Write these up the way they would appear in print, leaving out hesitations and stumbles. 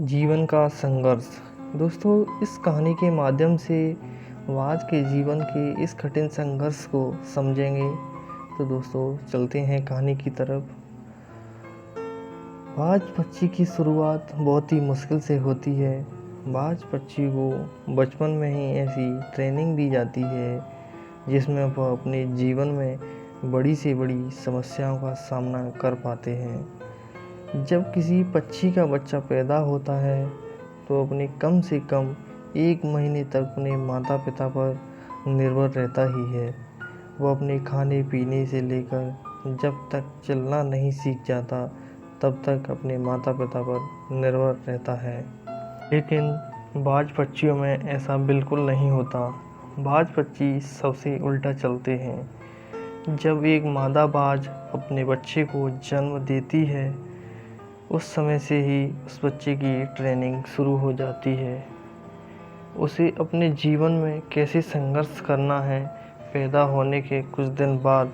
जीवन का संघर्ष। दोस्तों, इस कहानी के माध्यम से आज के जीवन के इस कठिन संघर्ष को समझेंगे। तो दोस्तों, चलते हैं कहानी की तरफ। बाज पक्षी की शुरुआत बहुत ही मुश्किल से होती है। बाज पक्षी को बचपन में ही ऐसी ट्रेनिंग दी जाती है जिसमें वह अपने जीवन में बड़ी से बड़ी समस्याओं का सामना कर पाते हैं। जब किसी पक्षी का बच्चा पैदा होता है तो अपने कम से कम 1 महीने तक अपने माता पिता पर निर्भर रहता ही है। वह अपने खाने पीने से लेकर जब तक चलना नहीं सीख जाता तब तक अपने माता पिता पर निर्भर रहता है। लेकिन बाज पक्षियों में ऐसा बिल्कुल नहीं होता। बाज पक्षी सबसे उल्टा चलते हैं। जब एक मादा बाज अपने बच्चे को जन्म देती है, उस समय से ही उस बच्चे की ट्रेनिंग शुरू हो जाती है। उसे अपने जीवन में कैसे संघर्ष करना है। पैदा होने के कुछ दिन बाद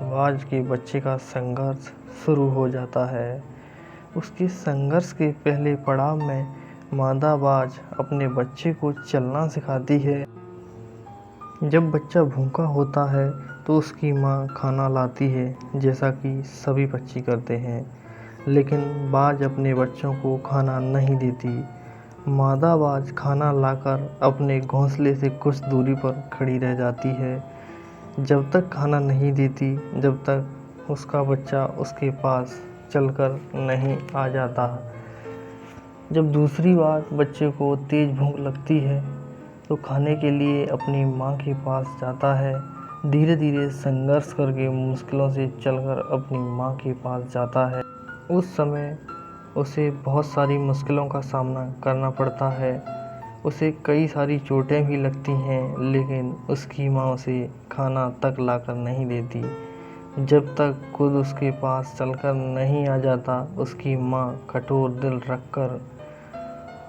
बाज के बच्चे का संघर्ष शुरू हो जाता है। उसके संघर्ष के पहले पड़ाव में मादा बाज अपने बच्चे को चलना सिखाती है। जब बच्चा भूखा होता है तो उसकी माँ खाना लाती है, जैसा कि सभी पक्षी करते हैं। लेकिन बाज अपने बच्चों को खाना नहीं देती। मादा बाज खाना लाकर अपने घोंसले से कुछ दूरी पर खड़ी रह जाती है। जब तक खाना नहीं देती, जब तक उसका बच्चा उसके पास चलकर नहीं आ जाता। जब दूसरी बार बच्चे को तेज भूख लगती है तो खाने के लिए अपनी माँ के पास जाता है। धीरे धीरे संघर्ष करके मुश्किलों से चलकर अपनी माँ के पास जाता है। उस समय उसे बहुत सारी मुश्किलों का सामना करना पड़ता है। उसे कई सारी चोटें भी लगती हैं, लेकिन उसकी माँ उसे खाना तक लाकर नहीं देती। जब तक खुद उसके पास चलकर नहीं आ जाता, उसकी माँ कठोर दिल रखकर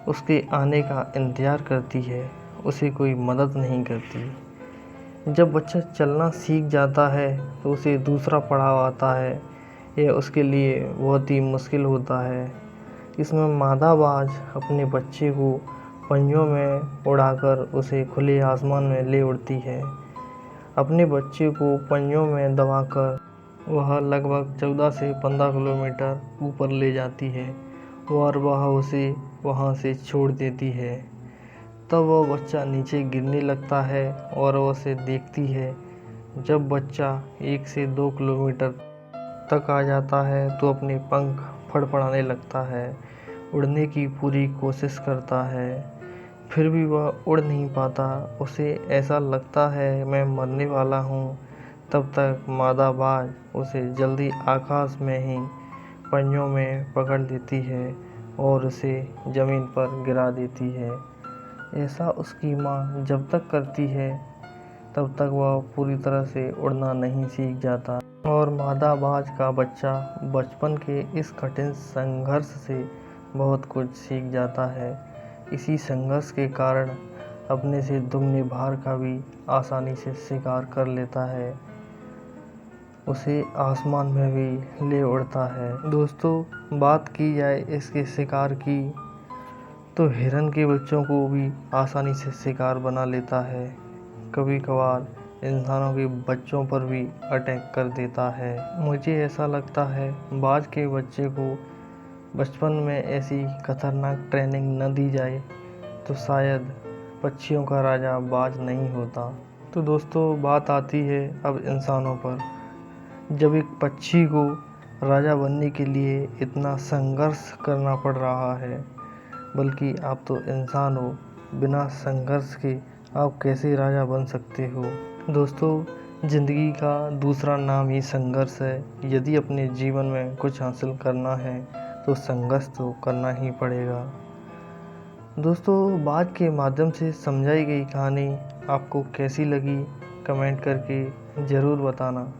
उसके आने का इंतज़ार करती है, उसे कोई मदद नहीं करती। जब बच्चा चलना सीख जाता है तो उसे दूसरा पड़ाव आता है। यह उसके लिए बहुत ही मुश्किल होता है। इसमें मादा बाज अपने बच्चे को पंजों में उड़ाकर उसे खुले आसमान में ले उड़ती है। अपने बच्चे को पंजों में दबाकर वह लगभग 14 से 15 किलोमीटर ऊपर ले जाती है और वह उसे वहाँ से छोड़ देती है। तब वह बच्चा नीचे गिरने लगता है और वह उसे देखती है। जब बच्चा 1 से 2 किलोमीटर तक आ जाता है तो अपने पंख फड़फड़ाने लगता है, उड़ने की पूरी कोशिश करता है। फिर भी वह उड़ नहीं पाता। उसे ऐसा लगता है मैं मरने वाला हूँ। तब तक मादा बाज उसे जल्दी आकाश में ही पंजों में पकड़ लेती है और उसे ज़मीन पर गिरा देती है। ऐसा उसकी माँ जब तक करती है तब तक वह पूरी तरह से उड़ना नहीं सीख जाता और मादा बाज का बच्चा बचपन के इस कठिन संघर्ष से बहुत कुछ सीख जाता है। इसी संघर्ष के कारण अपने से दुगने भार का भी आसानी से शिकार कर लेता है। उसे आसमान में भी ले उड़ता है। दोस्तों, बात की जाए इसके शिकार की तो हिरन के बच्चों को भी आसानी से शिकार बना लेता है। कभी कभार इंसानों के बच्चों पर भी अटैक कर देता है। मुझे ऐसा लगता है बाज के बच्चे को बचपन में ऐसी खतरनाक ट्रेनिंग न दी जाए तो शायद पक्षियों का राजा बाज नहीं होता। तो दोस्तों, बात आती है अब इंसानों पर। जब एक पक्षी को राजा बनने के लिए इतना संघर्ष करना पड़ रहा है, बल्कि आप तो इंसान हो, बिना संघर्ष के आप कैसे राजा बन सकते हो। दोस्तों, ज़िंदगी का दूसरा नाम ही संघर्ष है। यदि अपने जीवन में कुछ हासिल करना है तो संघर्ष तो करना ही पड़ेगा। दोस्तों, बात के माध्यम से समझाई गई कहानी आपको कैसी लगी, कमेंट करके ज़रूर बताना।